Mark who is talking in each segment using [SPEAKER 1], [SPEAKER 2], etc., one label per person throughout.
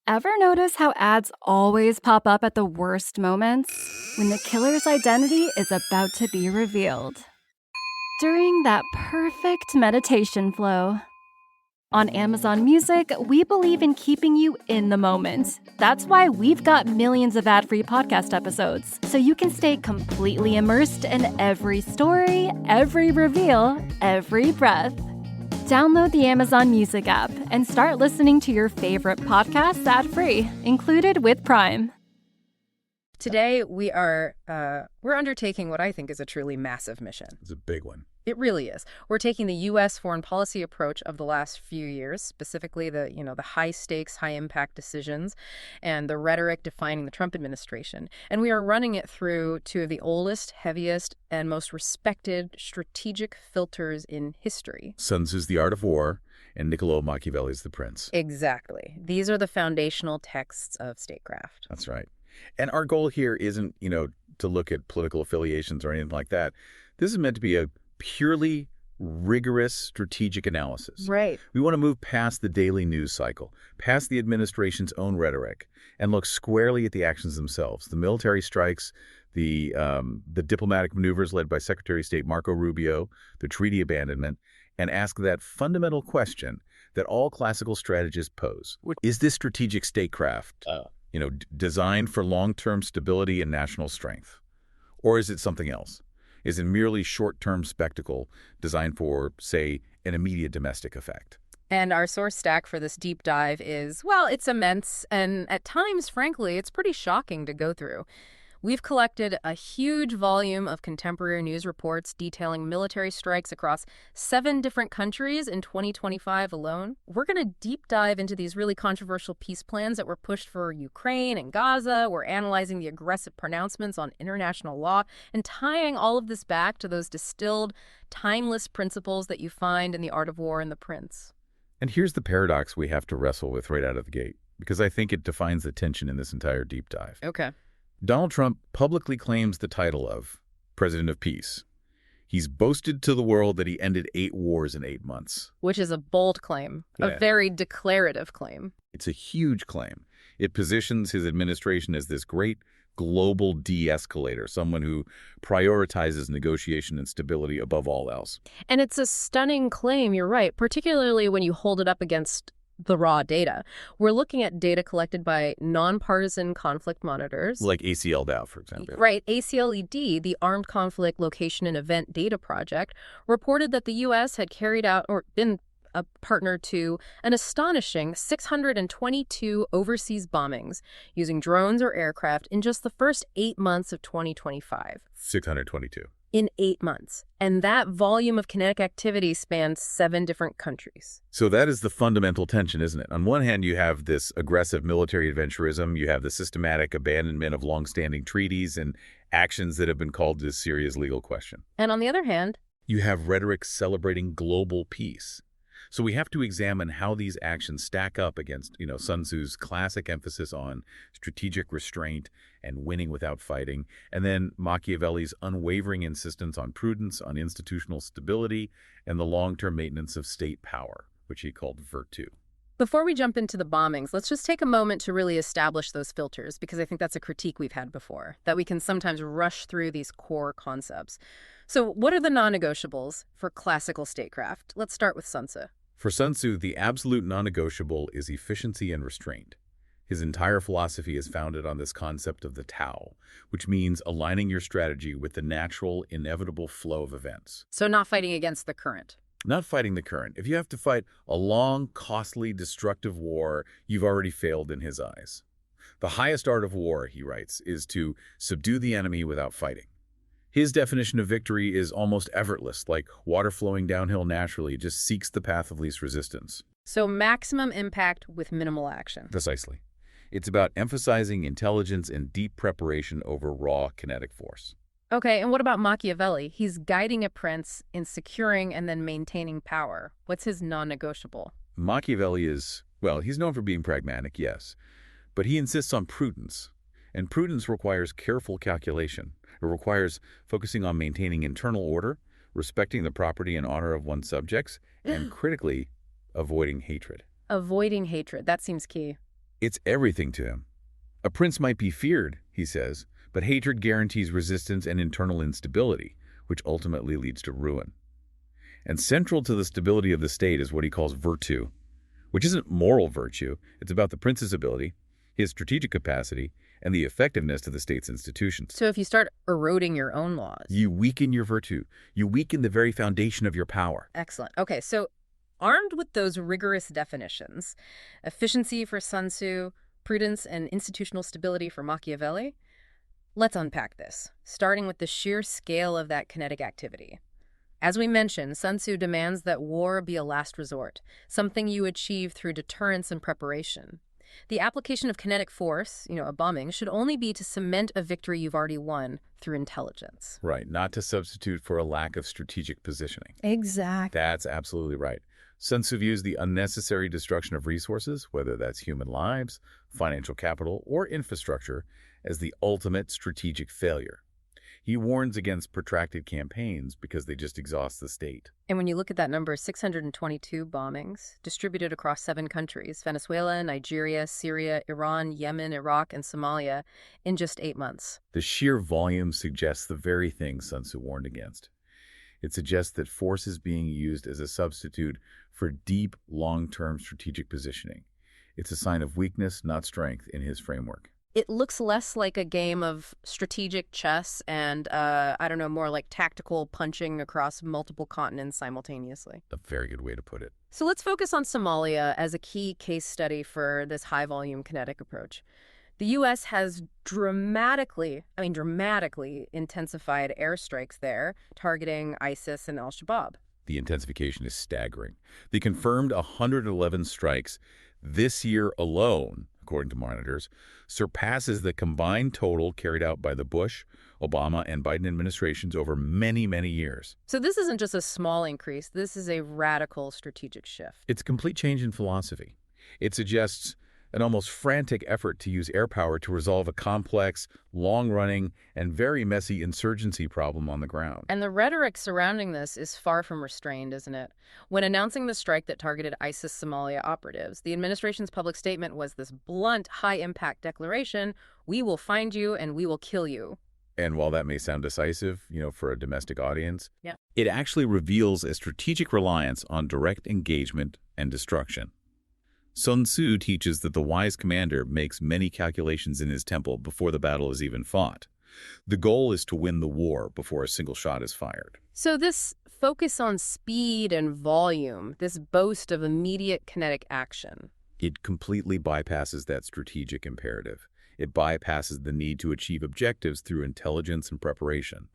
[SPEAKER 1] Ever notice how ads always pop up at the worst moments? When the killer's identity is about to be revealed. During that perfect meditation flow. On Amazon Music, we believe in keeping you in the moment. That's why we've got millions of ad-free podcast episodes, so you can stay completely immersed in every story, every reveal, every breath. Download the Amazon Music app and start listening to your favorite podcasts ad-free, included with Prime.
[SPEAKER 2] Today, we're undertaking what I think is a truly massive mission.
[SPEAKER 3] It's a big one.
[SPEAKER 2] It really is. We're taking the U.S. foreign policy approach of the last few years, specifically the high-stakes, high-impact decisions and the rhetoric defining the Trump administration. And we are running it through two of the oldest, heaviest, and most respected strategic filters in history.
[SPEAKER 3] Sun Tzu's The Art of War and Niccolò Machiavelli's The Prince.
[SPEAKER 2] Exactly. These are the foundational texts of statecraft.
[SPEAKER 3] That's right. And our goal here isn't, to look at political affiliations or anything like that. This is meant to be a purely rigorous strategic analysis.
[SPEAKER 2] Right.
[SPEAKER 3] We want to move past the daily news cycle, past the administration's own rhetoric, and look squarely at the actions themselves. The military strikes, the diplomatic maneuvers led by Secretary of State Marco Rubio, the treaty abandonment, and ask that fundamental question that all classical strategists pose. Is this strategic statecraft designed for long-term stability and national strength? Or is it something else? Is it merely short-term spectacle designed for, say, an immediate domestic effect?
[SPEAKER 2] And our source stack for this deep dive is, well, it's immense, and at times, frankly, it's pretty shocking to go through. We've collected a huge volume of contemporary news reports detailing military strikes across 7 different countries in 2025 alone. We're going to deep dive into these really controversial peace plans that were pushed for Ukraine and Gaza. We're analyzing the aggressive pronouncements on international law and tying all of this back to those distilled, timeless principles that you find in The Art of War and The Prince.
[SPEAKER 3] And here's the paradox we have to wrestle with right out of the gate, because I think it defines the tension in this entire deep dive.
[SPEAKER 2] Okay.
[SPEAKER 3] Donald Trump publicly claims the title of President of Peace. He's boasted to the world that he ended 8 wars in 8 months.
[SPEAKER 2] Which is a bold claim, a very declarative claim.
[SPEAKER 3] It's a huge claim. It positions his administration as this great global de-escalator, someone who prioritizes negotiation and stability above all else.
[SPEAKER 2] And it's a stunning claim, you're right, particularly when you hold it up against the raw data. We're looking at data collected by nonpartisan conflict monitors.
[SPEAKER 3] Like ACL-DAO, for example.
[SPEAKER 2] Right. ACLED, the Armed Conflict Location and Event Data Project, reported that the U.S. had carried out or been a partner to an astonishing 622 overseas bombings using drones or aircraft in just the first 8 months of 2025.
[SPEAKER 3] 622.
[SPEAKER 2] In 8 months. And that volume of kinetic activity spans 7 different countries.
[SPEAKER 3] So that is the fundamental tension, isn't it? On one hand, you have this aggressive military adventurism. You have the systematic abandonment of longstanding treaties and actions that have been called to serious legal question.
[SPEAKER 2] And on the other hand,
[SPEAKER 3] you have rhetoric celebrating global peace. So we have to examine how these actions stack up against, Sun Tzu's classic emphasis on strategic restraint and winning without fighting, and then Machiavelli's unwavering insistence on prudence, on institutional stability, and the long-term maintenance of state power, which he called Virtue.
[SPEAKER 2] Before we jump into the bombings, let's just take a moment to really establish those filters, because I think that's a critique we've had before, that we can sometimes rush through these core concepts. So what are the non-negotiables for classical statecraft? Let's start with Sun Tzu.
[SPEAKER 3] For Sun Tzu, the absolute non-negotiable is efficiency and restraint. His entire philosophy is founded on this concept of the Tao, which means aligning your strategy with the natural, inevitable flow of events.
[SPEAKER 2] So not fighting against the current.
[SPEAKER 3] Not fighting the current. If you have to fight a long, costly, destructive war, you've already failed in his eyes. The highest art of war, he writes, is to subdue the enemy without fighting. His definition of victory is almost effortless, like water flowing downhill naturally. It just seeks the path of least resistance.
[SPEAKER 2] So maximum impact with minimal action.
[SPEAKER 3] Precisely. It's about emphasizing intelligence and deep preparation over raw kinetic force.
[SPEAKER 2] Okay, and what about Machiavelli? He's guiding a prince in securing and then maintaining power. What's his non-negotiable?
[SPEAKER 3] Machiavelli is, he's known for being pragmatic, yes, but he insists on prudence. And prudence requires careful calculation. It requires focusing on maintaining internal order, respecting the property and honor of one's subjects, and critically, avoiding hatred.
[SPEAKER 2] Avoiding hatred. That seems key.
[SPEAKER 3] It's everything to him. A prince might be feared, he says, but hatred guarantees resistance and internal instability, which ultimately leads to ruin. And central to the stability of the state is what he calls virtue, which isn't moral virtue. It's about the prince's ability, his strategic capacity, and the effectiveness of the state's institutions.
[SPEAKER 2] So if you start eroding your own laws.
[SPEAKER 3] You weaken your virtue. You weaken the very foundation of your power.
[SPEAKER 2] Excellent. Okay, so armed with those rigorous definitions, efficiency for Sun Tzu, prudence and institutional stability for Machiavelli, let's unpack this, starting with the sheer scale of that kinetic activity. As we mentioned, Sun Tzu demands that war be a last resort, something you achieve through deterrence and preparation. The application of kinetic force, a bombing, should only be to cement a victory you've already won through intelligence.
[SPEAKER 3] Right, not to substitute for a lack of strategic positioning.
[SPEAKER 2] Exactly.
[SPEAKER 3] That's absolutely right. Sun Tzu views the unnecessary destruction of resources, whether that's human lives, financial capital, or infrastructure, as the ultimate strategic failure. He warns against protracted campaigns because they just exhaust the state.
[SPEAKER 2] And when you look at that number, 622 bombings distributed across 7 countries, Venezuela, Nigeria, Syria, Iran, Yemen, Iraq, and Somalia, in just 8 months.
[SPEAKER 3] The sheer volume suggests the very thing Sun Tzu warned against. It suggests that force is being used as a substitute for deep, long-term strategic positioning. It's a sign of weakness, not strength, in his framework.
[SPEAKER 2] It looks less like a game of strategic chess and, more like tactical punching across multiple continents simultaneously.
[SPEAKER 3] A very good way to put it.
[SPEAKER 2] So let's focus on Somalia as a key case study for this high-volume kinetic approach. The U.S. has dramatically intensified airstrikes there, targeting ISIS and al-Shabaab.
[SPEAKER 3] The intensification is staggering. The confirmed 111 strikes this year alone, according to monitors, surpasses the combined total carried out by the Bush, Obama, and Biden administrations over many, many years.
[SPEAKER 2] So this isn't just a small increase. This is a radical strategic shift.
[SPEAKER 3] It's a complete change in philosophy. It suggests an almost frantic effort to use air power to resolve a complex, long-running, and very messy insurgency problem on the ground.
[SPEAKER 2] And the rhetoric surrounding this is far from restrained, isn't it? When announcing the strike that targeted ISIS Somalia operatives, the administration's public statement was this blunt, high-impact declaration, "We will find you and we will kill you."
[SPEAKER 3] And while that may sound decisive, for a domestic audience,
[SPEAKER 2] Yeah.
[SPEAKER 3] It actually reveals a strategic reliance on direct engagement and destruction. Sun Tzu teaches that the wise commander makes many calculations in his temple before the battle is even fought. The goal is to win the war before a single shot is fired.
[SPEAKER 2] So this focus on speed and volume, this boast of immediate kinetic action.
[SPEAKER 3] It completely bypasses that strategic imperative. It bypasses the need to achieve objectives through intelligence and preparation.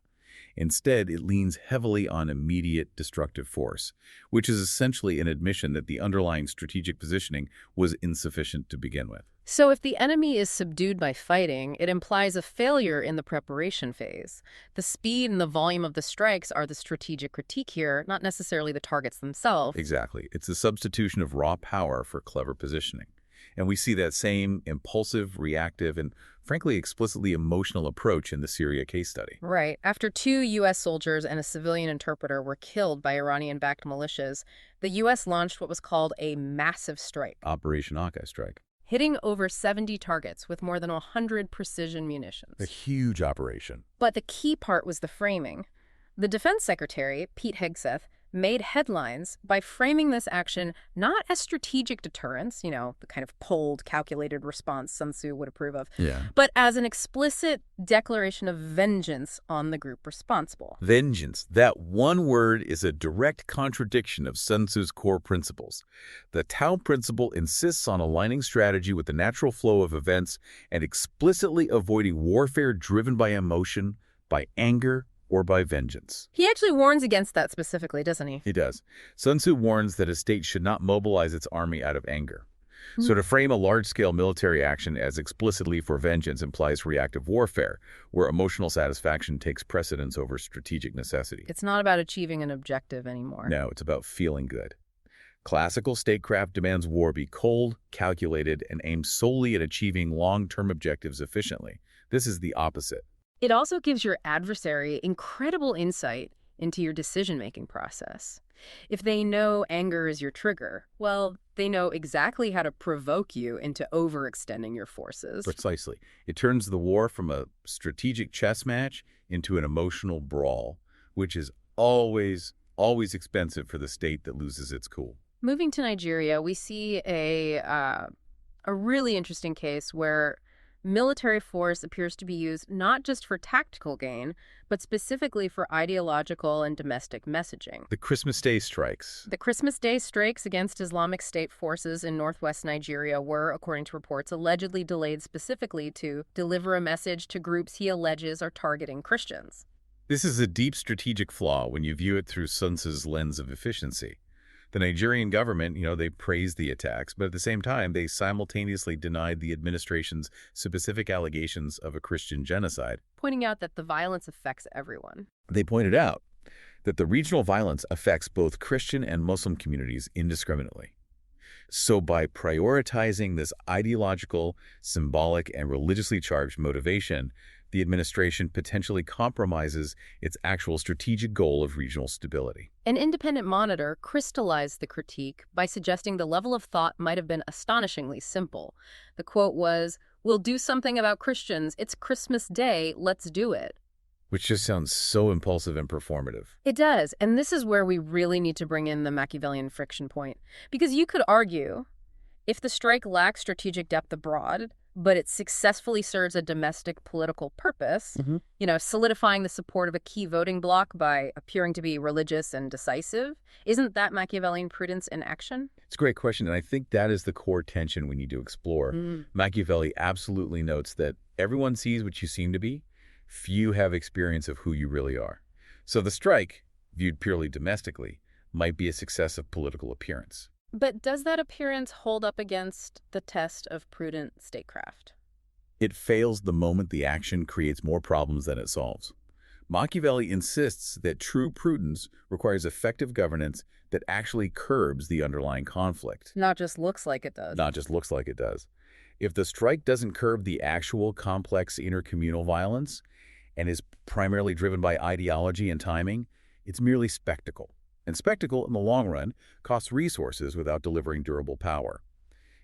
[SPEAKER 3] Instead, it leans heavily on immediate destructive force, which is essentially an admission that the underlying strategic positioning was insufficient to begin with.
[SPEAKER 2] So if the enemy is subdued by fighting, it implies a failure in the preparation phase. The speed and the volume of the strikes are the strategic critique here, not necessarily the targets themselves.
[SPEAKER 3] Exactly. It's a substitution of raw power for clever positioning. And we see that same impulsive, reactive, and frankly explicitly emotional approach in the Syria case study.
[SPEAKER 2] Right. After 2 U.S. soldiers and a civilian interpreter were killed by Iranian-backed militias, the U.S. launched what was called a massive strike,
[SPEAKER 3] Operation Hawkeye Strike.
[SPEAKER 2] hitting over 70 targets with more than 100 precision munitions.
[SPEAKER 3] A huge operation.
[SPEAKER 2] But the key part was the framing. The Defense Secretary, Pete Hegseth, made headlines by framing this action not as strategic deterrence, the kind of cold, calculated response Sun Tzu would approve of, but as an explicit declaration of vengeance on the group responsible.
[SPEAKER 3] Vengeance. That one word is a direct contradiction of Sun Tzu's core principles. The Tao principle insists on aligning strategy with the natural flow of events and explicitly avoiding warfare driven by emotion, by anger, or by vengeance.
[SPEAKER 2] He actually warns against that specifically, doesn't he?
[SPEAKER 3] He does. Sun Tzu warns that a state should not mobilize its army out of anger. So to frame a large-scale military action as explicitly for vengeance implies reactive warfare, where emotional satisfaction takes precedence over strategic necessity.
[SPEAKER 2] It's not about achieving an objective anymore.
[SPEAKER 3] No, it's about feeling good. Classical statecraft demands war be cold, calculated, and aimed solely at achieving long-term objectives efficiently. This is the opposite.
[SPEAKER 2] It also gives your adversary incredible insight into your decision-making process. If they know anger is your trigger, well, they know exactly how to provoke you into overextending your forces.
[SPEAKER 3] Precisely. It turns the war from a strategic chess match into an emotional brawl, which is always expensive for the state that loses its cool.
[SPEAKER 2] Moving to Nigeria, we see a really interesting case where military force appears to be used not just for tactical gain, but specifically for ideological and domestic messaging.
[SPEAKER 3] The Christmas Day strikes.
[SPEAKER 2] The Christmas Day strikes against Islamic State forces in northwest Nigeria were, according to reports, allegedly delayed specifically to deliver a message to groups he alleges are targeting Christians.
[SPEAKER 3] This is a deep strategic flaw when you view it through Sun Tzu's lens of efficiency. The Nigerian government, they praised the attacks, but at the same time, they simultaneously denied the administration's specific allegations of a Christian genocide.
[SPEAKER 2] Pointing out that the violence affects everyone.
[SPEAKER 3] They pointed out that the regional violence affects both Christian and Muslim communities indiscriminately. So by prioritizing this ideological, symbolic, and religiously charged motivation, the administration potentially compromises its actual strategic goal of regional stability.
[SPEAKER 2] An independent monitor crystallized the critique by suggesting the level of thought might have been astonishingly simple. The quote was, "We'll do something about Christians. It's Christmas Day. Let's do it."
[SPEAKER 3] Which just sounds so impulsive and performative.
[SPEAKER 2] It does, and this is where we really need to bring in the Machiavellian friction point. Because you could argue, if the strike lacks strategic depth abroad, but it successfully serves a domestic political purpose, solidifying the support of a key voting bloc by appearing to be religious and decisive, isn't that Machiavellian prudence in action?
[SPEAKER 3] It's a great question, and I think that is the core tension we need to explore. Machiavelli absolutely notes that everyone sees what you seem to be. Few have experience of who you really are. So the strike, viewed purely domestically, might be a success of political appearance.
[SPEAKER 2] But does that appearance hold up against the test of prudent statecraft?
[SPEAKER 3] It fails the moment the action creates more problems than it solves. Machiavelli insists that true prudence requires effective governance that actually curbs the underlying conflict.
[SPEAKER 2] Not just looks like it does.
[SPEAKER 3] Not just looks like it does. If the strike doesn't curb the actual complex intercommunal violence and is primarily driven by ideology and timing, it's merely spectacle. And spectacle, in the long run, costs resources without delivering durable power.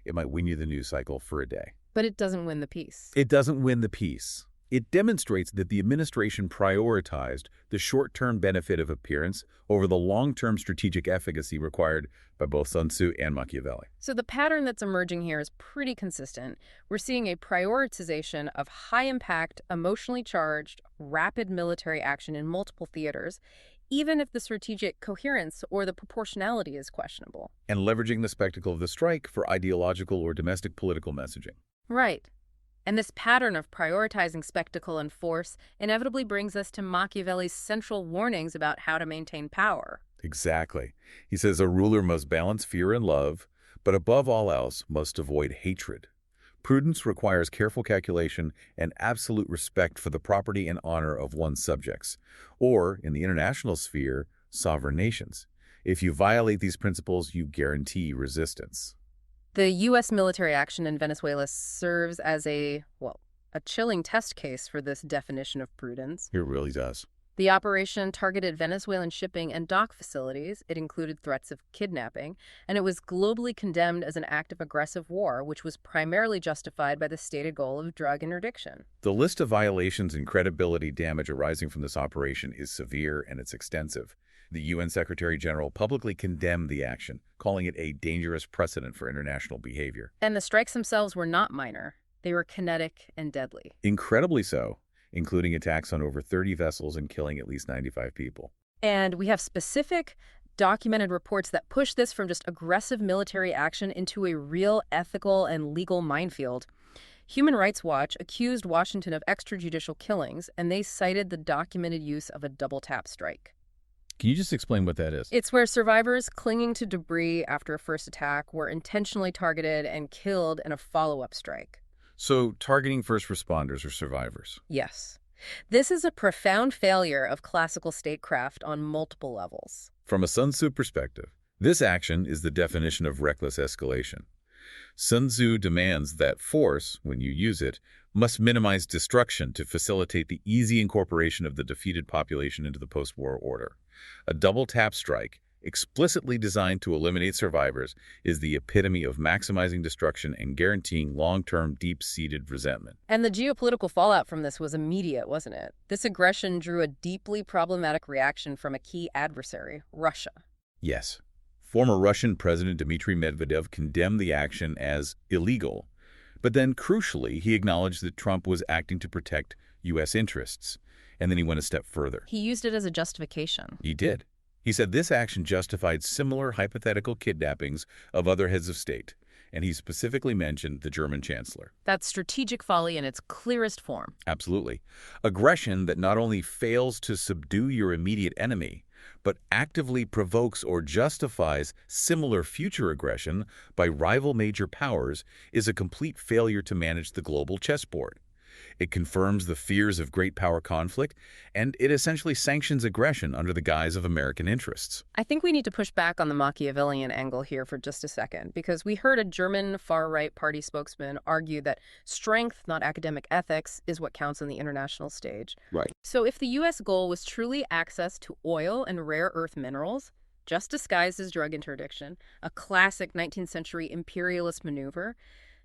[SPEAKER 3] It might win you the news cycle for a day.
[SPEAKER 2] But it doesn't win the peace.
[SPEAKER 3] It doesn't win the peace. It demonstrates that the administration prioritized the short-term benefit of appearance over the long-term strategic efficacy required by both Sun Tzu and Machiavelli.
[SPEAKER 2] So the pattern that's emerging here is pretty consistent. We're seeing a prioritization of high-impact, emotionally charged, rapid military action in multiple theaters, even if the strategic coherence or the proportionality is questionable.
[SPEAKER 3] And leveraging the spectacle of the strike for ideological or domestic political messaging.
[SPEAKER 2] Right. And this pattern of prioritizing spectacle and force inevitably brings us to Machiavelli's central warnings about how to maintain power.
[SPEAKER 3] Exactly. He says a ruler must balance fear and love, but above all else must avoid hatred. Prudence requires careful calculation and absolute respect for the property and honor of one's subjects, or, in the international sphere, sovereign nations. If you violate these principles, you guarantee resistance.
[SPEAKER 2] The U.S. military action in Venezuela serves as a chilling test case for this definition of prudence.
[SPEAKER 3] It really does.
[SPEAKER 2] The operation targeted Venezuelan shipping and dock facilities. It included threats of kidnapping, and it was globally condemned as an act of aggressive war, which was primarily justified by the stated goal of drug interdiction.
[SPEAKER 3] The list of violations and credibility damage arising from this operation is severe and it's extensive. The UN Secretary General publicly condemned the action, calling it a dangerous precedent for international behavior.
[SPEAKER 2] And the strikes themselves were not minor. They were kinetic and deadly.
[SPEAKER 3] Incredibly so, including attacks on over 30 vessels and killing at least 95 people.
[SPEAKER 2] And we have specific documented reports that push this from just aggressive military action into a real ethical and legal minefield. Human Rights Watch accused Washington of extrajudicial killings, and they cited the documented use of a double-tap strike.
[SPEAKER 3] Can you just explain what that is?
[SPEAKER 2] It's where survivors clinging to debris after a first attack were intentionally targeted and killed in a follow-up strike.
[SPEAKER 3] So, targeting first responders or survivors.
[SPEAKER 2] Yes. This is a profound failure of classical statecraft on multiple levels.
[SPEAKER 3] From a Sun Tzu perspective, this action is the definition of reckless escalation. Sun Tzu demands that force, when you use it, must minimize destruction to facilitate the easy incorporation of the defeated population into the post-war order. A double-tap strike, explicitly designed to eliminate survivors, is the epitome of maximizing destruction and guaranteeing long-term, deep-seated resentment.
[SPEAKER 2] And the geopolitical fallout from this was immediate, wasn't it? This aggression drew a deeply problematic reaction from a key adversary, Russia.
[SPEAKER 3] Yes. Former Russian President Dmitry Medvedev condemned the action as illegal, but then, crucially, he acknowledged that Trump was acting to protect U.S. interests. And then he went a step further.
[SPEAKER 2] He used it as a justification.
[SPEAKER 3] He did. He said this action justified similar hypothetical kidnappings of other heads of state, and he specifically mentioned the German chancellor.
[SPEAKER 2] That's strategic folly in its clearest form.
[SPEAKER 3] Absolutely. Aggression that not only fails to subdue your immediate enemy, but actively provokes or justifies similar future aggression by rival major powers is a complete failure to manage the global chessboard. It confirms the fears of great power conflict, and it essentially sanctions aggression under the guise of American interests.
[SPEAKER 2] I think we need to push back on the Machiavellian angle here for just a second, because we heard a German far-right party spokesman argue that strength, not academic ethics, is what counts on the international stage.
[SPEAKER 3] Right.
[SPEAKER 2] So if the U.S. goal was truly access to oil and rare earth minerals, just disguised as drug interdiction, a classic 19th century imperialist maneuver,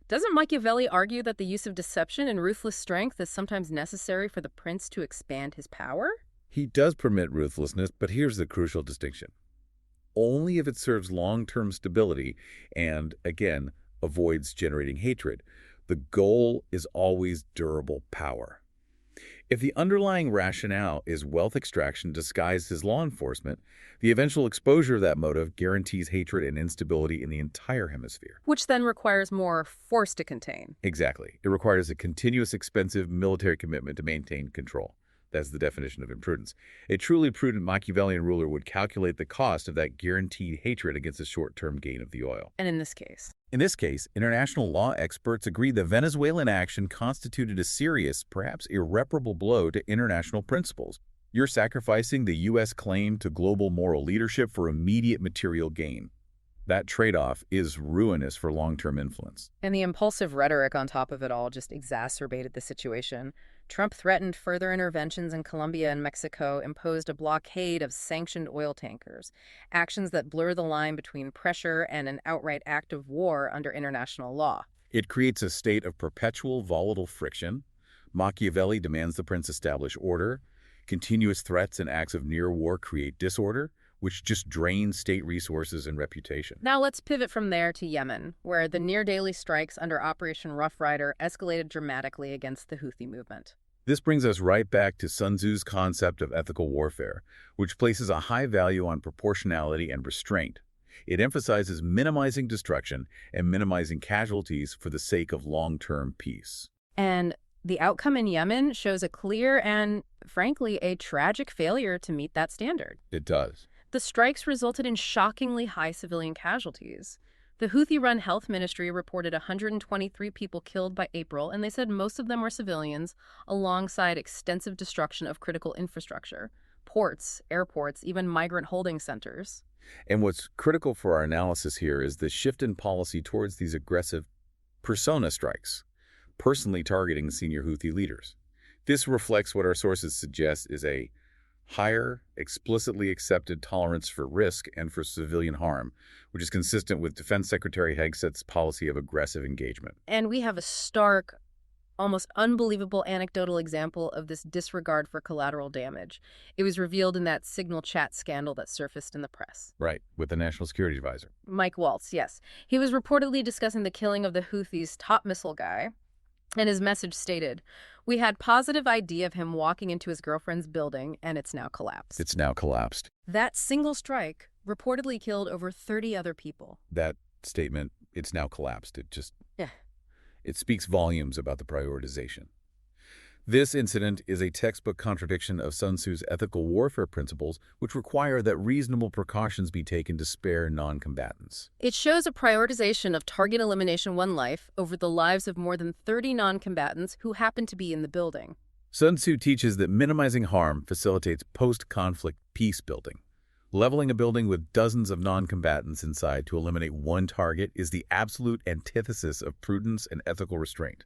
[SPEAKER 2] doesn't Machiavelli argue that the use of deception and ruthless strength is sometimes necessary for the prince to expand his power?
[SPEAKER 3] He does permit ruthlessness, but here's the crucial distinction. Only if it serves long-term stability and, again, avoids generating hatred. The goal is always durable power. If the underlying rationale is wealth extraction disguised as law enforcement, the eventual exposure of that motive guarantees hatred and instability in the entire hemisphere.
[SPEAKER 2] Which then requires more force to contain.
[SPEAKER 3] Exactly. It requires a continuous, expensive military commitment to maintain control. That's the definition of imprudence. A truly prudent Machiavellian ruler would calculate the cost of that guaranteed hatred against the short-term gain of the oil.
[SPEAKER 2] And in this case?
[SPEAKER 3] In this case, international law experts agree the Venezuelan action constituted a serious, perhaps irreparable blow to international principles. You're sacrificing the U.S. claim to global moral leadership for immediate material gain. That trade-off is ruinous for long-term influence.
[SPEAKER 2] And the impulsive rhetoric on top of it all just exacerbated the situation. Trump threatened further interventions in Colombia and Mexico, imposed a blockade of sanctioned oil tankers, actions that blur the line between pressure and an outright act of war under international law.
[SPEAKER 3] It creates a state of perpetual volatile friction. Machiavelli demands the prince establish order. Continuous threats and acts of near war create disorder, which just drains state resources and reputation.
[SPEAKER 2] Now let's pivot from there to Yemen, where the near-daily strikes under Operation Rough Rider escalated dramatically against the Houthi movement.
[SPEAKER 3] This brings us right back to Sun Tzu's concept of ethical warfare, which places a high value on proportionality and restraint. It emphasizes minimizing destruction and minimizing casualties for the sake of long-term peace.
[SPEAKER 2] And the outcome in Yemen shows a clear and, frankly, a tragic failure to meet that standard.
[SPEAKER 3] It does.
[SPEAKER 2] The strikes resulted in shockingly high civilian casualties. The Houthi-run health ministry reported 123 people killed by April, and they said most of them were civilians, alongside extensive destruction of critical infrastructure, ports, airports, even migrant holding centers.
[SPEAKER 3] And what's critical for our analysis here is the shift in policy towards these aggressive persona strikes, personally targeting senior Houthi leaders. This reflects what our sources suggest is a higher, explicitly accepted tolerance for risk and for civilian harm, which is consistent with Defense Secretary Hegset's policy of aggressive engagement.
[SPEAKER 2] And we have a stark, almost unbelievable anecdotal example of this disregard for collateral damage. It was revealed in that Signal chat scandal that surfaced in the press.
[SPEAKER 3] Right, with the National Security Advisor.
[SPEAKER 2] Mike Waltz, yes. He was reportedly discussing the killing of the Houthis' top missile guy, and his message stated, "We had positive idea of him walking into his girlfriend's building, and it's now collapsed."
[SPEAKER 3] It's now collapsed.
[SPEAKER 2] That single strike reportedly killed over 30 other people.
[SPEAKER 3] That statement, "it's now collapsed,"
[SPEAKER 2] Yeah.
[SPEAKER 3] It speaks volumes about the prioritization. This incident is a textbook contradiction of Sun Tzu's ethical warfare principles, which require that reasonable precautions be taken to spare non-combatants.
[SPEAKER 2] It shows a prioritization of target elimination one life over the lives of more than 30 non-combatants who happen to be in the building.
[SPEAKER 3] Sun Tzu teaches that minimizing harm facilitates post-conflict peace building. Leveling a building with dozens of non-combatants inside to eliminate one target is the absolute antithesis of prudence and ethical restraint.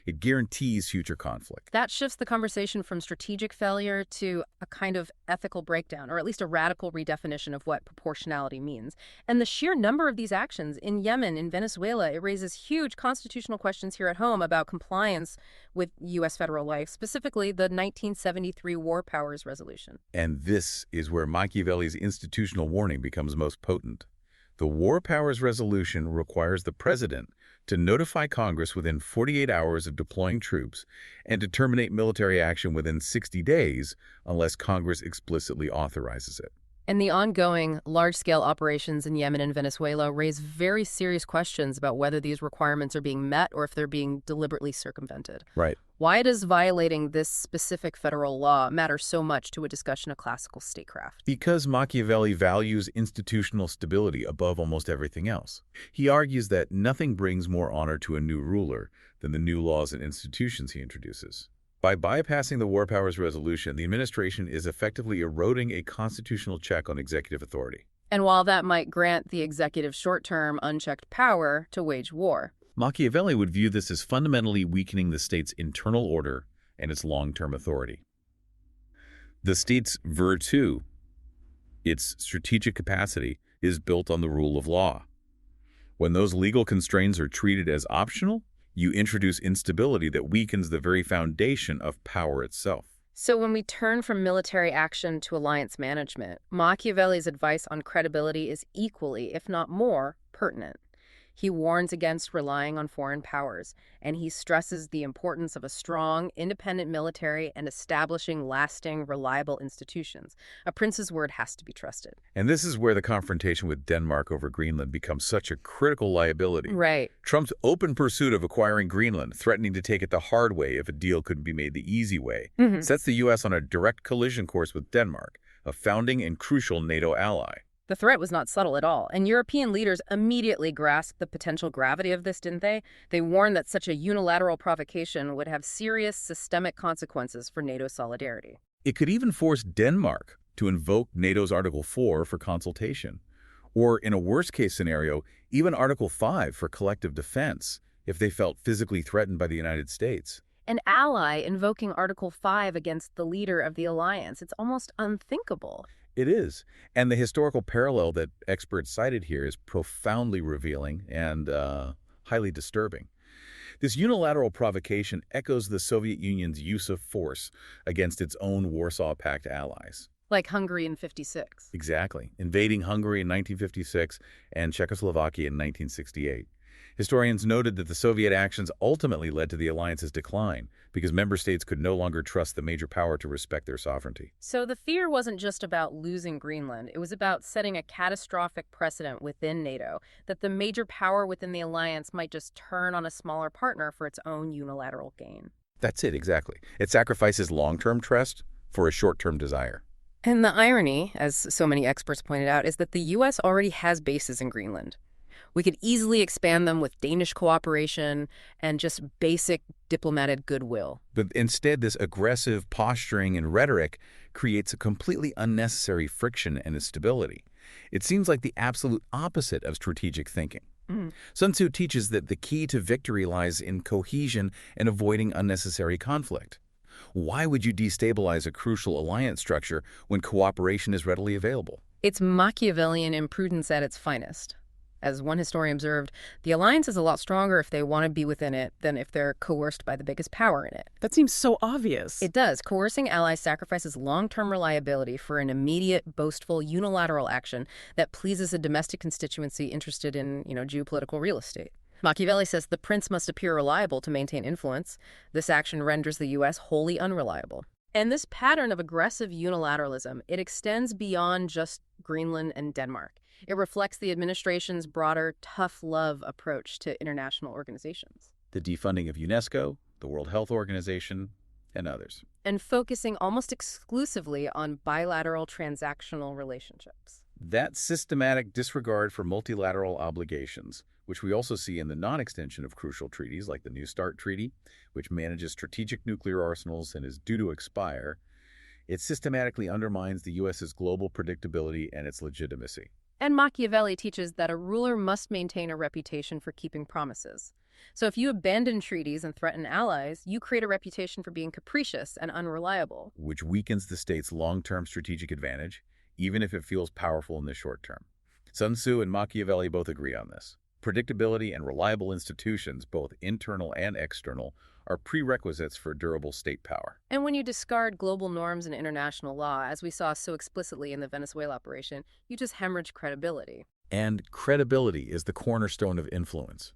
[SPEAKER 3] It guarantees future conflict.
[SPEAKER 2] That shifts the conversation from strategic failure to a kind of ethical breakdown, or at least a radical redefinition of what proportionality means. And the sheer number of these actions in Yemen, in Venezuela, it raises huge constitutional questions here at home about compliance with U.S. federal life, specifically the 1973 War Powers Resolution.
[SPEAKER 3] And this is where Machiavelli's institutional warning becomes most potent. The War Powers Resolution requires the president to notify Congress within 48 hours of deploying troops and to terminate military action within 60 days unless Congress explicitly authorizes it.
[SPEAKER 2] And the ongoing large-scale operations in Yemen and Venezuela raise very serious questions about whether these requirements are being met or if they're being deliberately circumvented.
[SPEAKER 3] Right.
[SPEAKER 2] Why does violating this specific federal law matter so much to a discussion of classical statecraft?
[SPEAKER 3] Because Machiavelli values institutional stability above almost everything else. He argues that nothing brings more honor to a new ruler than the new laws and institutions he introduces. By bypassing the War Powers Resolution, the administration is effectively eroding a constitutional check on executive authority.
[SPEAKER 2] And while that might grant the executive short-term, unchecked power to wage war,
[SPEAKER 3] Machiavelli would view this as fundamentally weakening the state's internal order and its long-term authority. The state's virtue, its strategic capacity, is built on the rule of law. When those legal constraints are treated as optional, you introduce instability that weakens the very foundation of power itself.
[SPEAKER 2] So when we turn from military action to alliance management, Machiavelli's advice on credibility is equally, if not more, pertinent. He warns against relying on foreign powers, and he stresses the importance of a strong, independent military and establishing lasting, reliable institutions. A prince's word has to be trusted.
[SPEAKER 3] And this is where the confrontation with Denmark over Greenland becomes such a critical liability.
[SPEAKER 2] Right.
[SPEAKER 3] Trump's open pursuit of acquiring Greenland, threatening to take it the hard way if a deal couldn't be made the easy way, sets the U.S. on a direct collision course with Denmark, a founding and crucial NATO ally.
[SPEAKER 2] The threat was not subtle at all, and European leaders immediately grasped the potential gravity of this, didn't they? They warned that such a unilateral provocation would have serious systemic consequences for NATO solidarity.
[SPEAKER 3] It could even force Denmark to invoke NATO's Article 4 for consultation, or in a worst-case scenario, even Article 5 for collective defense, if they felt physically threatened by the United States.
[SPEAKER 2] An ally invoking Article 5 against the leader of the alliance, it's almost unthinkable.
[SPEAKER 3] It is. And the historical parallel that experts cited here is profoundly revealing and highly disturbing. This unilateral provocation echoes the Soviet Union's use of force against its own Warsaw Pact allies.
[SPEAKER 2] Like Hungary in '56.
[SPEAKER 3] Exactly. Invading Hungary in 1956 and Czechoslovakia in 1968. Historians noted that the Soviet actions ultimately led to the alliance's decline because member states could no longer trust the major power to respect their sovereignty.
[SPEAKER 2] So the fear wasn't just about losing Greenland. It was about setting a catastrophic precedent within NATO that the major power within the alliance might just turn on a smaller partner for its own unilateral gain.
[SPEAKER 3] That's it, exactly. It sacrifices long-term trust for a short-term desire.
[SPEAKER 2] And the irony, as so many experts pointed out, is that the U.S. already has bases in Greenland. We could easily expand them with Danish cooperation and just basic diplomatic goodwill.
[SPEAKER 3] But instead, this aggressive posturing and rhetoric creates a completely unnecessary friction and instability. It seems like the absolute opposite of strategic thinking. Sun Tzu teaches that the key to victory lies in cohesion and avoiding unnecessary conflict. Why would you destabilize a crucial alliance structure when cooperation is readily available?
[SPEAKER 2] It's Machiavellian imprudence at its finest. As one historian observed, the alliance is a lot stronger if they want to be within it than if they're coerced by the biggest power in it.
[SPEAKER 4] That seems so obvious.
[SPEAKER 2] It does. Coercing allies sacrifices long-term reliability for an immediate, boastful, unilateral action that pleases a domestic constituency interested in, geopolitical real estate. Machiavelli says the prince must appear reliable to maintain influence. This action renders the U.S. wholly unreliable. And this pattern of aggressive unilateralism, it extends beyond just Greenland and Denmark. It reflects the administration's broader tough love approach to international organizations.
[SPEAKER 3] The defunding of UNESCO, the World Health Organization, and others.
[SPEAKER 2] And focusing almost exclusively on bilateral transactional relationships.
[SPEAKER 3] That systematic disregard for multilateral obligations, which we also see in the non-extension of crucial treaties like the New START Treaty, which manages strategic nuclear arsenals and is due to expire, it systematically undermines the U.S.'s global predictability and its legitimacy.
[SPEAKER 2] And Machiavelli teaches that a ruler must maintain a reputation for keeping promises. So if you abandon treaties and threaten allies, you create a reputation for being capricious and unreliable.
[SPEAKER 3] which weakens the state's long-term strategic advantage, even if it feels powerful in the short term. Sun Tzu and Machiavelli both agree on this. Predictability and reliable institutions, both internal and external, are prerequisites for durable state power.
[SPEAKER 2] And when you discard global norms and international law, as we saw so explicitly in the Venezuela operation, you just hemorrhage credibility.
[SPEAKER 3] And credibility is the cornerstone of influence.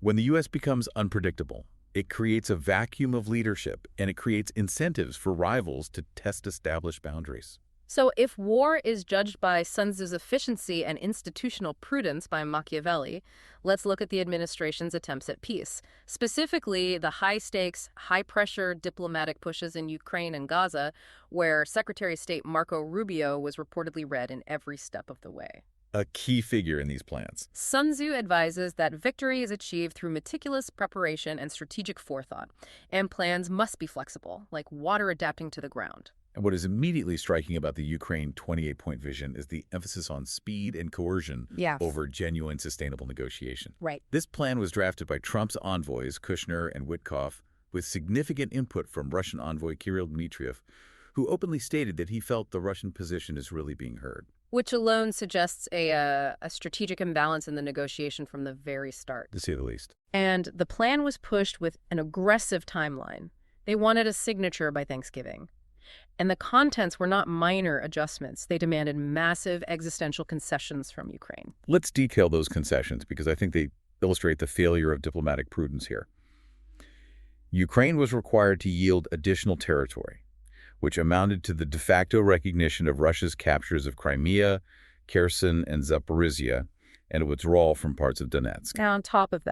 [SPEAKER 3] When the U.S. becomes unpredictable, it creates a vacuum of leadership, and it creates incentives for rivals to test established boundaries.
[SPEAKER 2] So if war is judged by Sun Tzu's efficiency and institutional prudence by Machiavelli, let's look at the administration's attempts at peace. Specifically, the high-stakes, high-pressure diplomatic pushes in Ukraine and Gaza, where Secretary of State Marco Rubio was reportedly read in every step of the way.
[SPEAKER 3] A key figure in these plans.
[SPEAKER 2] Sun Tzu advises that victory is achieved through meticulous preparation and strategic forethought, and plans must be flexible, like water adapting to the ground.
[SPEAKER 3] And what is immediately striking about the Ukraine 28-point vision is the emphasis on speed and coercion over genuine sustainable negotiation.
[SPEAKER 2] Right.
[SPEAKER 3] This plan was drafted by Trump's envoys, Kushner and Witkoff, with significant input from Russian envoy Kirill Dmitriev, who openly stated that he felt the Russian position is really being heard.
[SPEAKER 2] Which alone suggests a strategic imbalance in the negotiation from the very start.
[SPEAKER 3] To say the least.
[SPEAKER 2] And the plan was pushed with an aggressive timeline. They wanted a signature by Thanksgiving. And the contents were not minor adjustments. They demanded massive existential concessions from Ukraine.
[SPEAKER 3] Let's detail those concessions because I think they illustrate the failure of diplomatic prudence here. Ukraine was required to yield additional territory, which amounted to the de facto recognition of Russia's captures of Crimea, Kherson, and Zaporizhia, and a withdrawal from parts of Donetsk.
[SPEAKER 2] Now, on top of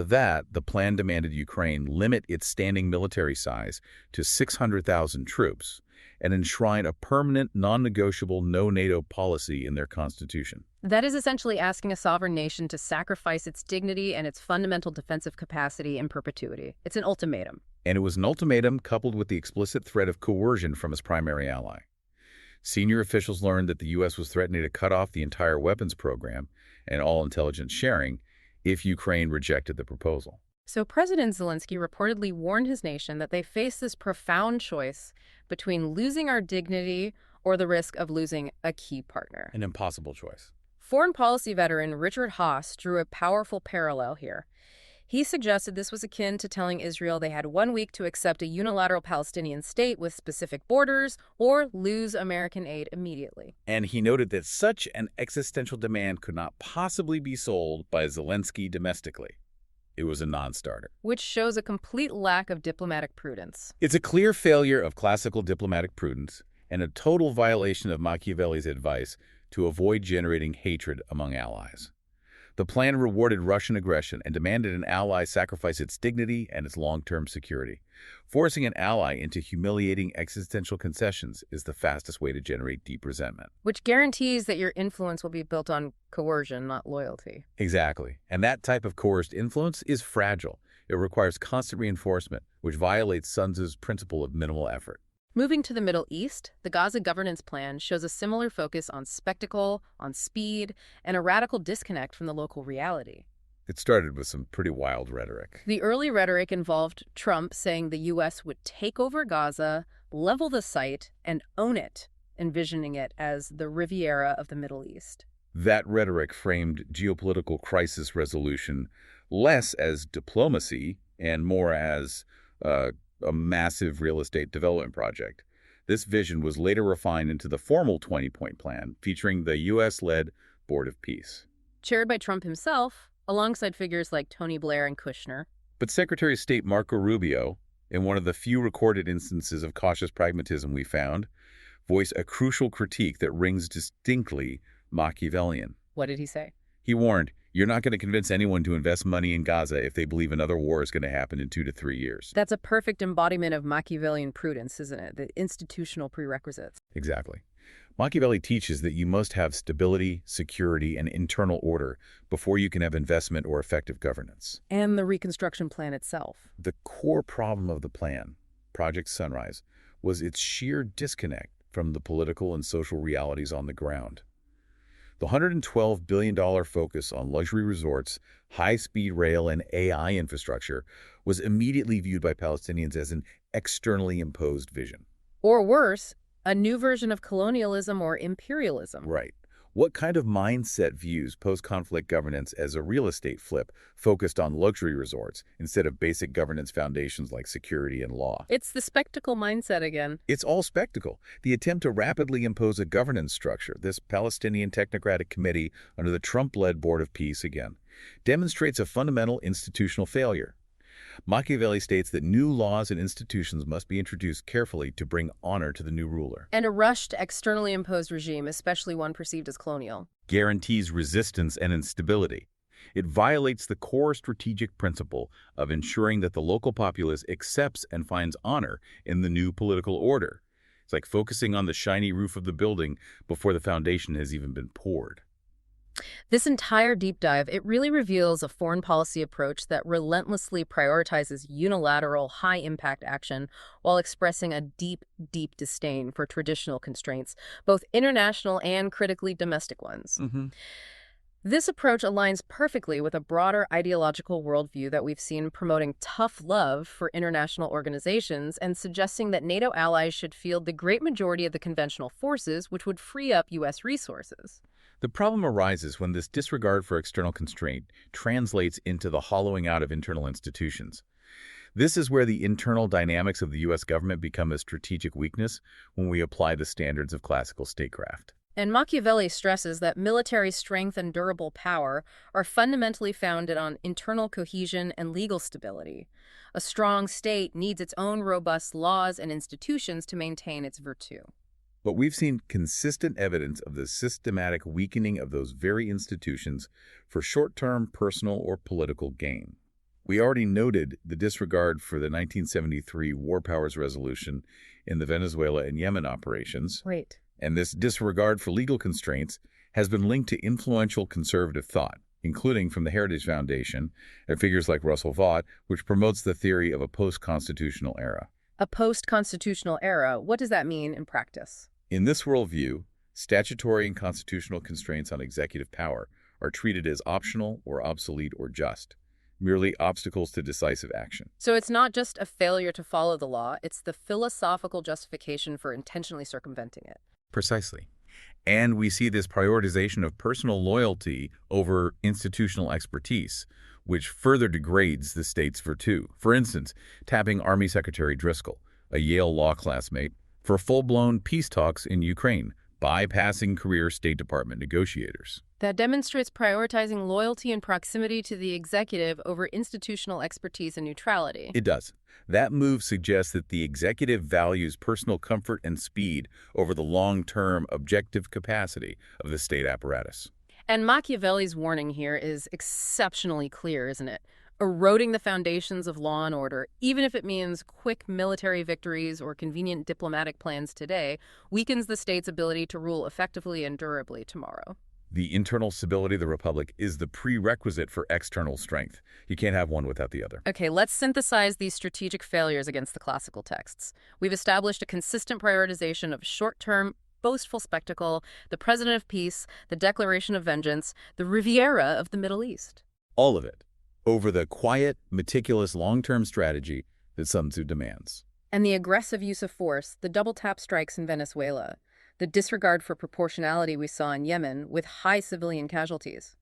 [SPEAKER 2] that,
[SPEAKER 3] the plan demanded Ukraine limit its standing military size to 600,000 troops and enshrine a permanent, non-negotiable no-NATO policy in their constitution.
[SPEAKER 2] that is essentially asking a sovereign nation to sacrifice its dignity and its fundamental defensive capacity in perpetuity. It's an ultimatum.
[SPEAKER 3] And it was an ultimatum coupled with the explicit threat of coercion from its primary ally. Senior officials learned that the U.S. was threatening to cut off the entire weapons program and all intelligence sharing if Ukraine rejected the proposal.
[SPEAKER 2] So President Zelensky reportedly warned his nation that they face this profound choice between losing our dignity or the risk of losing a key partner.
[SPEAKER 3] An impossible choice.
[SPEAKER 2] Foreign policy veteran Richard Haass drew a powerful parallel here. He suggested this was akin to telling Israel they had 1 week to accept a unilateral Palestinian state with specific borders or lose American aid immediately.
[SPEAKER 3] And he noted that such an existential demand could not possibly be sold by Zelensky domestically. It was a non-starter.
[SPEAKER 2] Which shows a complete lack of diplomatic prudence.
[SPEAKER 3] It's a clear failure of classical diplomatic prudence and a total violation of Machiavelli's advice to avoid generating hatred among allies. The plan rewarded Russian aggression and demanded an ally sacrifice its dignity and its long-term security. Forcing an ally into humiliating existential concessions is the fastest way to generate deep resentment.
[SPEAKER 2] Which guarantees that your influence will be built on coercion, not loyalty.
[SPEAKER 3] Exactly. And that type of coerced influence is fragile. It requires constant reinforcement, which violates Sun Tzu's principle of minimal effort.
[SPEAKER 2] Moving to the Middle East, the Gaza governance plan shows a similar focus on spectacle, on speed, and a radical disconnect from the local reality.
[SPEAKER 3] It started with some pretty wild rhetoric.
[SPEAKER 2] The early rhetoric involved Trump saying the U.S. would take over Gaza, level the site, and own it, envisioning it as the Riviera of the Middle East.
[SPEAKER 3] That rhetoric framed geopolitical crisis resolution less as diplomacy and more as a massive real estate development project. This vision was later refined into the formal 20-point plan, featuring the U.S.-led Board of Peace.
[SPEAKER 2] Chaired by Trump himself, alongside figures like Tony Blair and Kushner.
[SPEAKER 3] But Secretary of State Marco Rubio, in one of the few recorded instances of cautious pragmatism we found, voiced a crucial critique that rings distinctly Machiavellian.
[SPEAKER 2] What did he say?
[SPEAKER 3] He warned, "You're not going to convince anyone to invest money in Gaza if they believe another war is going to happen in 2 to 3 years."
[SPEAKER 2] That's a perfect embodiment of Machiavellian prudence, isn't it? The institutional prerequisites.
[SPEAKER 3] Exactly. Machiavelli teaches that you must have stability, security, and internal order before you can have investment or effective governance.
[SPEAKER 2] And the reconstruction plan itself.
[SPEAKER 3] The core problem of the plan, Project Sunrise, was its sheer disconnect from the political and social realities on the ground. The $112 billion focus on luxury resorts, high-speed rail, and AI infrastructure was immediately viewed by Palestinians as an externally imposed vision.
[SPEAKER 2] Or worse, a new version of colonialism or imperialism.
[SPEAKER 3] Right. What kind of mindset views post-conflict governance as a real estate flip focused on luxury resorts instead of basic governance foundations like security and law?
[SPEAKER 2] It's the spectacle mindset again.
[SPEAKER 3] It's all spectacle. The attempt to rapidly impose a governance structure, this Palestinian technocratic committee under the Trump-led Board of Peace again, demonstrates a fundamental institutional failure. Machiavelli states that new laws and institutions must be introduced carefully to bring honor to the new ruler.
[SPEAKER 2] And a rushed, externally imposed regime, especially one perceived as colonial,
[SPEAKER 3] Guarantees resistance and instability. It violates the core strategic principle of ensuring that the local populace accepts and finds honor in the new political order. It's like focusing on the shiny roof of the building before the foundation has even been poured.
[SPEAKER 2] This entire deep dive, it really reveals a foreign policy approach that relentlessly prioritizes unilateral, high-impact action while expressing a deep, deep disdain for traditional constraints, both international and critically domestic ones. This approach aligns perfectly with a broader ideological worldview that we've seen promoting tough love for international organizations and suggesting that NATO allies should field the great majority of the conventional forces, which would free up U.S. resources.
[SPEAKER 3] The problem arises when this disregard for external constraint translates into the hollowing out of internal institutions. This is where the internal dynamics of the U.S. government become a strategic weakness when we apply the standards of classical statecraft.
[SPEAKER 2] And Machiavelli stresses that military strength and durable power are fundamentally founded on internal cohesion and legal stability. A strong state needs its own robust laws and institutions to maintain its virtue.
[SPEAKER 3] But we've seen consistent evidence of the systematic weakening of those very institutions for short-term personal or political gain. We already noted the disregard for the 1973 War Powers Resolution in the Venezuela and Yemen operations.
[SPEAKER 2] Right.
[SPEAKER 3] And this disregard for legal constraints has been linked to influential conservative thought, including from the Heritage Foundation and figures like Russell Vought, which promotes the theory of a post-constitutional era.
[SPEAKER 2] A post-constitutional era, what does that mean in practice?
[SPEAKER 3] In this worldview, statutory and constitutional constraints on executive power are treated as optional or obsolete or just, merely obstacles to decisive action.
[SPEAKER 2] So it's not just a failure to follow the law, it's the philosophical justification for intentionally circumventing it.
[SPEAKER 3] Precisely. And we see this prioritization of personal loyalty over institutional expertise, which further degrades the state's virtue. For instance, tapping Army Secretary Driscoll, a Yale law classmate, for full-blown peace talks in Ukraine, bypassing career State Department negotiators.
[SPEAKER 2] That demonstrates prioritizing loyalty and proximity to the executive over institutional expertise and neutrality.
[SPEAKER 3] It does. That move suggests that the executive values personal comfort and speed over the long-term objective capacity of the state apparatus.
[SPEAKER 2] And Machiavelli's warning here is exceptionally clear, isn't it? Eroding the foundations of law and order, even if it means quick military victories or convenient diplomatic plans today, weakens the state's ability to rule effectively and durably tomorrow.
[SPEAKER 3] The internal stability of the republic is the prerequisite for external strength. You can't have one without the other.
[SPEAKER 2] Okay, let's synthesize these strategic failures against the classical texts. We've established a consistent prioritization of short-term, boastful spectacle, the President of Peace, the Declaration of Vengeance, the Riviera of the Middle East.
[SPEAKER 3] All of it, over the quiet, meticulous long-term strategy that Sun Tzu demands.
[SPEAKER 2] And the aggressive use of force, the double-tap strikes in Venezuela, the disregard for proportionality we saw in Yemen with high civilian casualties.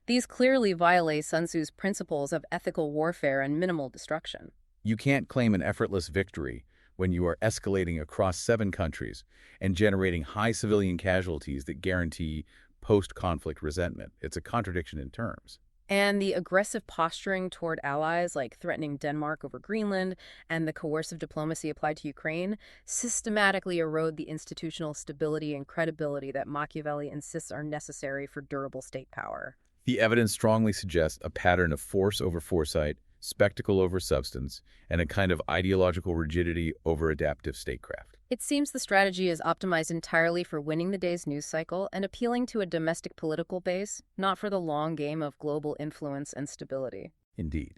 [SPEAKER 2] These clearly violate Sun Tzu's principles of ethical warfare and minimal destruction.
[SPEAKER 3] You can't claim an effortless victory when you are escalating across 7 countries and generating high civilian casualties that guarantee post-conflict resentment. It's a contradiction in terms.
[SPEAKER 2] And the aggressive posturing toward allies, like threatening Denmark over Greenland, and the coercive diplomacy applied to Ukraine, systematically erode the institutional stability and credibility that Machiavelli insists are necessary for durable state power.
[SPEAKER 3] The evidence strongly suggests a pattern of force over foresight, spectacle over substance, and a kind of ideological rigidity over adaptive statecraft.
[SPEAKER 2] It seems the strategy is optimized entirely for winning the day's news cycle and appealing to a domestic political base, not for the long game of global influence and stability.
[SPEAKER 3] Indeed.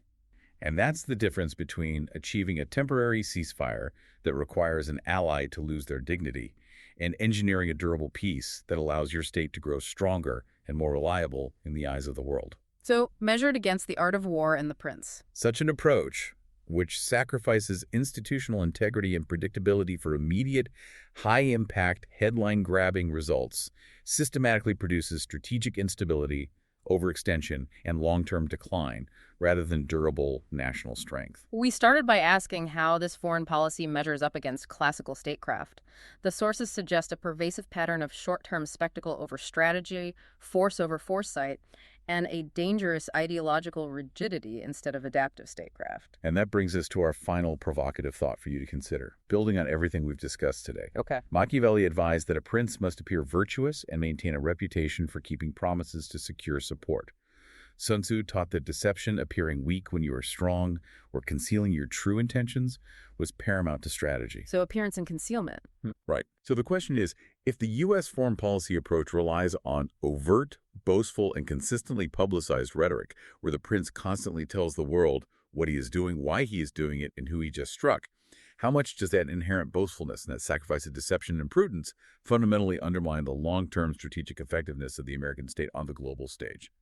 [SPEAKER 3] And that's the difference between achieving a temporary ceasefire that requires an ally to lose their dignity and engineering a durable peace that allows your state to grow stronger and more reliable in the eyes of the world.
[SPEAKER 2] So, measured against the art of war and the prince.
[SPEAKER 3] Such an approach, which sacrifices institutional integrity and predictability for immediate, high-impact, headline-grabbing results, systematically produces strategic instability, overextension, and long-term decline, rather than durable national strength.
[SPEAKER 2] We started by asking how this foreign policy measures up against classical statecraft. The sources suggest a pervasive pattern of short-term spectacle over strategy, force over foresight, and a dangerous ideological rigidity instead of adaptive statecraft.
[SPEAKER 3] And that brings us to our final provocative thought for you to consider, building on everything we've discussed today.
[SPEAKER 2] Okay.
[SPEAKER 3] Machiavelli advised that a prince must appear virtuous and maintain a reputation for keeping promises to secure support. Sun Tzu taught that deception, appearing weak when you are strong, or concealing your true intentions, was paramount to strategy.
[SPEAKER 2] So appearance and concealment.
[SPEAKER 3] Right. So the question is, if the U.S. foreign policy approach relies on overt, boastful, and consistently publicized rhetoric, where the prince constantly tells the world what he is doing, why he is doing it, and who he just struck, how much does that inherent boastfulness and that sacrifice of deception and prudence fundamentally undermine the long-term strategic effectiveness of the American state on the global stage?